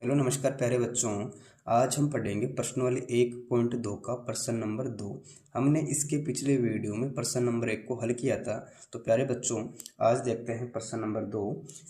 Hello नमस्कार प्यारे बच्चों। आज हम पढ़ेंगे प्रश्न वाले 1.2 का प्रश्न नंबर 2। हमने इसके पिछले वीडियो में प्रश्न नंबर 1 को हल किया था। तो प्यारे बच्चों आज देखते हैं प्रश्न नंबर 2।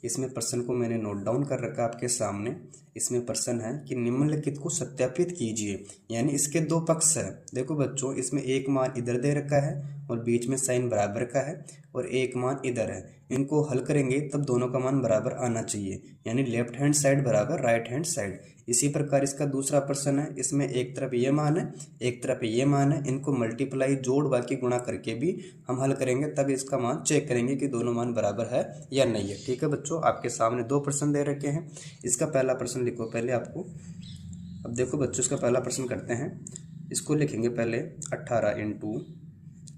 इसमें प्रश्न को मैंने नोट डाउन कर रखा आपके सामने। इसमें प्रश्न है कि निम्नलिखित को सत्यापित कीजिए, यानी इसके दो पक्ष है। देखो बच्चों, इसमें एक मान इधर दे रखा है और बीच में साइन बराबर का है और एक मान इधर है। इनको हल करेंगे तब दोनों का मान बराबर आना चाहिए, यानी लेफ्ट हैंड साइड बराबर राइट हैंड साइड। इसी प्रकार इसका दूसरा प्रश्न है, इसमें एक तरफ ये मान है एक तरफ ये मान है। इनको मल्टीप्लाई जोड़ बाकी गुणा करके भी हम हल करेंगे, तब इसका मान चेक करेंगे कि दोनों मान बराबर है या नहीं है। ठीक है बच्चों, आपके सामने दो प्रश्न दे रखे हैं। इसका पहला प्रश्न लिखो पहले आपको। अब देखो बच्चों, इसका पहला प्रश्न करते हैं। इसको लिखेंगे पहले 18 इंटू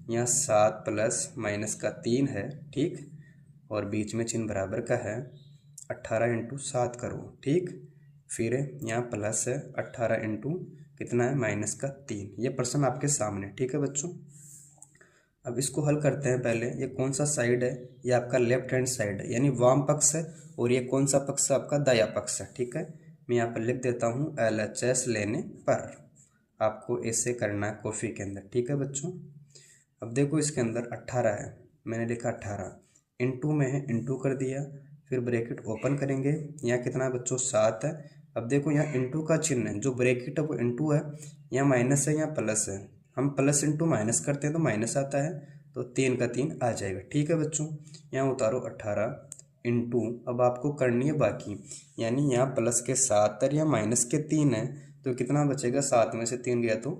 यहाँ 7 प्लस माइनस का 3 है, ठीक, और बीच में चिन्ह बराबर का है। 18 इंटू 7 करो, ठीक, फिर यहाँ प्लस है 18 इंटू कितना है माइनस का 3। ये प्रश्न आपके सामने, ठीक है बच्चों। अब इसको हल करते हैं। पहले ये कौन सा साइड है, ये आपका लेफ्ट हैंड साइड है, यानी वाम पक्ष है, और ये कौन सा पक्ष है, आपका दाया पक्ष है। ठीक है, मैं यहाँ पर लिख देता हूँ LHS लेने पर। आपको ऐसे करना है कॉफी के अंदर, ठीक है बच्चों। अब देखो इसके अंदर 18 है, मैंने लिखा 18 इंटू में है, इंटू कर दिया, फिर ब्रैकेट ओपन करेंगे। यहाँ कितना है बच्चों 7 है। अब देखो यहाँ इंटू का चिन्ह है, जो ब्रैकेट है वो इंटू है, यहाँ माइनस है यहाँ प्लस है। हम प्लस इंटू माइनस करते हैं तो माइनस आता है, तो 3 का 3 आ जाएगा। ठीक है बच्चों, यहाँ उतारो 18 इंटू, अब आपको करनी है बाकी, यानी यहाँ प्लस के 7 है, यहाँ माइनस के 3 है, तो कितना बचेगा, 7 में से 3 गया तो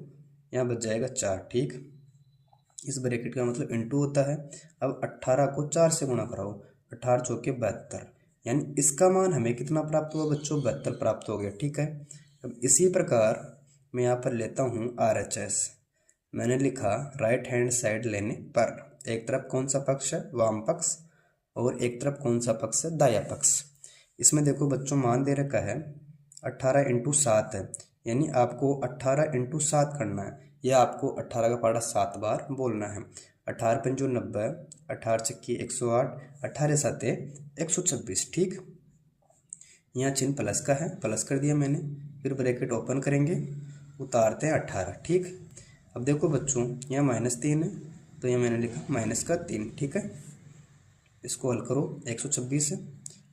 यहाँ बच जाएगा 4। ठीक, इस ब्रैकेट का मतलब इंटू होता है। अब 18 को 4 से गुणा कराओ, 18 चौके 72, यानी इसका मान हमें कितना प्राप्त हुआ बच्चों, 72 प्राप्त हो गया। ठीक है, अब इसी प्रकार मैं यहाँ पर लेता हूँ RHS। मैंने लिखा राइट हैंड साइड लेने पर। एक तरफ कौन सा पक्ष है, वाम पक्ष, और एक तरफ कौन सा पक्ष है, दाया पक्ष। इसमें देखो बच्चों मान दे रखा है 18 इंटू 7 है, यानी आपको 18 इंटू 7 करना है, या आपको 18 का पहाड़ा 7 बार बोलना है। 18 पंजो 90, 18 चक्की 108, 18 साते 126। ठीक, यहाँ चिन्ह प्लस का है, प्लस कर दिया मैंने, फिर ब्रैकेट ओपन करेंगे, उतारते हैं 18। ठीक, अब देखो बच्चों यहाँ -3 है, तो यहाँ मैंने लिखा माइनस का 3। ठीक है, इसको हल करो, 126 है,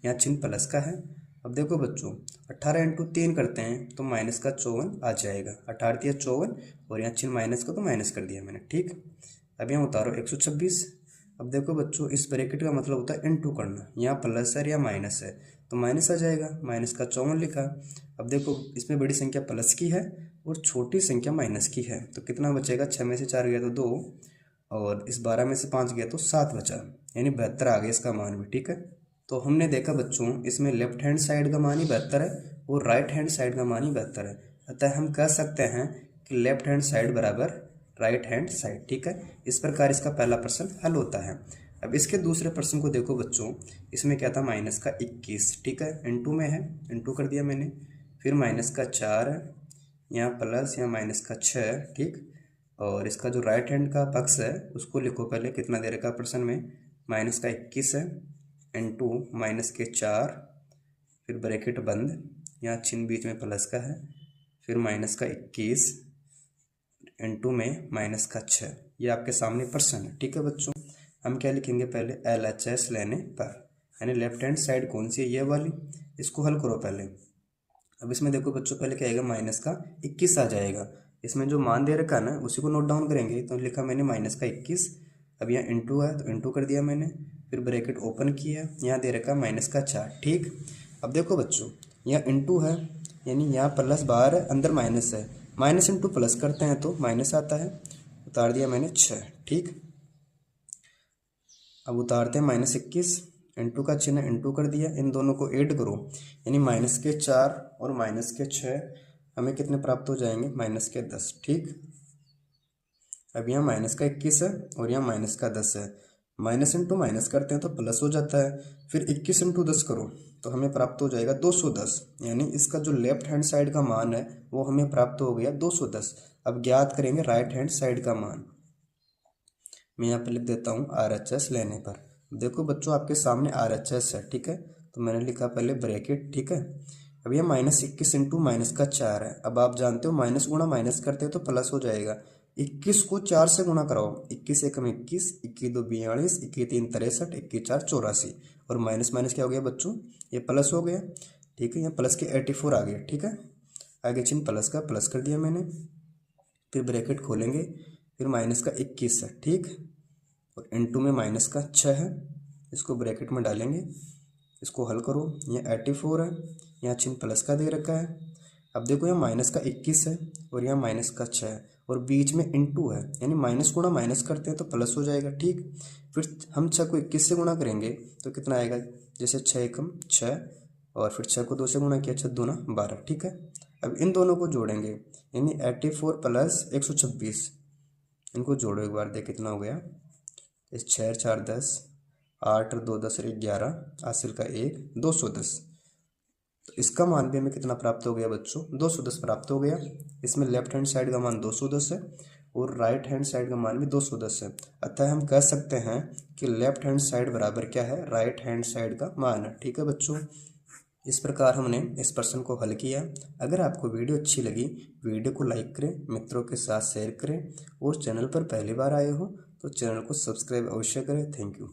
यहाँ चिन्ह प्लस का है। अब देखो बच्चों 18 इंटू 3 करते हैं तो माइनस का 54 आ जाएगा। 18 दिया 54, और यहाँ चिन्ह माइनस का तो माइनस कर दिया मैंने। ठीक, अब यहाँ उतारो 126। अब देखो बच्चों इस ब्रैकेट का मतलब होता है इंटू करना, यहाँ प्लस है या माइनस है तो माइनस आ जाएगा, माइनस का 54 लिखा। अब देखो इसमें बड़ी संख्या प्लस की है और छोटी संख्या माइनस की है, तो कितना बचेगा, 6 में से 4 गया तो 2, और इस 12 में से 5 गया तो 7 बचा, यानी 72 आ गया इसका मान भी। ठीक है, तो हमने देखा बच्चों इसमें लेफ्ट हैंड साइड का मान ही 72 है और राइट हैंड साइड का मान ही 72 है। अतः हम कह सकते हैं कि लेफ्ट हैंड साइड बराबर राइट हैंड साइड। ठीक है, इस प्रकार इसका पहला प्रश्न हल होता है। अब इसके दूसरे प्रश्न को देखो बच्चों, इसमें क्या था, माइनस का 21। ठीक है, इंटू में है, इंटू कर दिया मैंने, फिर माइनस का 4 है, यहाँ प्लस, यहाँ माइनस का 6। ठीक, और इसका जो राइट हैंड का पक्ष है उसको लिखो पहले, कितना दे रखा प्रश्न में, माइनस का 21 है, इंटू माइनस के 4, फिर ब्रैकेट बंद, यहाँ चिन्ह बीच में प्लस का है, फिर माइनस का 21 इंटू में माइनस का 6। ये आपके सामने प्रश्न है। ठीक है बच्चों, हम क्या लिखेंगे पहले, LHS लेने पर, यानी लेफ्ट हैंड साइड कौन सी है, ये वाली। इसको हल करो पहले। अब इसमें देखो बच्चों पहले क्या आएगा, माइनस का 21 आ जाएगा। इसमें जो मान दे रखा है ना उसी को नोट डाउन करेंगे, तो लिखा मैंने माइनस का 21। अब यहाँ इंटू है तो इंटू कर दिया मैंने, फिर ब्रैकेट ओपन किया, यहाँ दे रखा माइनस का 4। ठीक, अब देखो बच्चों यहाँ इंटू है, यानी यहाँ प्लस बाहर है, अंदर माइनस है, माइनस इंटू प्लस करते हैं तो माइनस आता है, उतार दिया मैंने 6। ठीक, अब उतारते हैं -21, इंटू का चिन्ह इंटू कर दिया, इन दोनों को ऐड करो, यानी माइनस के 4 और माइनस के 6 हमें कितने प्राप्त हो जाएंगे, माइनस के 10। ठीक, अब यहाँ माइनस का 21 है और यहाँ माइनस का 10 है, माइनस इंटू माइनस करते हैं तो प्लस हो जाता है, फिर 21 इंटू 10 करो तो हमें प्राप्त हो जाएगा 210, यानी इसका जो लेफ्ट हैंड साइड का मान है वो हमें प्राप्त हो गया 210। अब ज्ञात करेंगे राइट हैंड साइड का मान। मैं यहाँ पे लिख देता हूँ RHS लेने पर। देखो बच्चों आपके सामने RHS है। ठीक है, तो मैंने लिखा पहले ब्रैकेट। ठीक है, अब ये -21 इंटू माइनस का 4 है। अब आप जानते हो माइनस गुणा माइनस करते हैं तो प्लस हो जाएगा। 21 को 4 से गुणा कराओ, 21 एकम 21, 21 दो 42, 21 तीन 63, 21 चार 84 और माइनस माइनस क्या हो गया बच्चों, ये प्लस हो गया। ठीक है, यहाँ प्लस के 84 आ गया। ठीक है, आगे चिन्ह प्लस का प्लस कर दिया मैंने, फिर ब्रैकेट खोलेंगे, फिर माइनस का 21 है। ठीक, और इनटू में माइनस का 6 है, इसको ब्रैकेट में डालेंगे, इसको हल करो। यहाँ 84 है, यहाँ चिन्ह प्लस का दे रखा है। अब देखो यहाँ माइनस का 21 है और यहाँ माइनस का 6 है और बीच में इनटू है, यानी माइनस गुणा माइनस करते हैं तो प्लस हो जाएगा। ठीक, फिर हम 6 को 21 से गुणा करेंगे तो कितना आएगा, जैसे 6 एकम 6 और फिर 6 को 2 से गुणा किया, 6 दूना 12। ठीक है, अब इन दोनों को जोड़ेंगे, यानी 84 प्लस 126, इनको जोड़ो एक बार, देख कितना हो गया। इस 6 4 10, 8 और 2 10 और 11, हासिल का 1 210। तो इसका मान भी हमें कितना प्राप्त हो गया बच्चों, 210 प्राप्त हो गया। इसमें लेफ्ट हैंड साइड का मान 210 है और राइट हैंड साइड का मान भी 210 है। अतः हम कह सकते हैं कि लेफ्ट हैंड साइड बराबर क्या है, राइट हैंड साइड का मान है। ठीक है बच्चों, इस प्रकार हमने इस प्रश्न को हल किया। अगर आपको वीडियो अच्छी लगी, वीडियो को लाइक करें, मित्रों के साथ शेयर करें और चैनल पर पहली बार आए हो तो चैनल को सब्सक्राइब अवश्य करें। Thank you.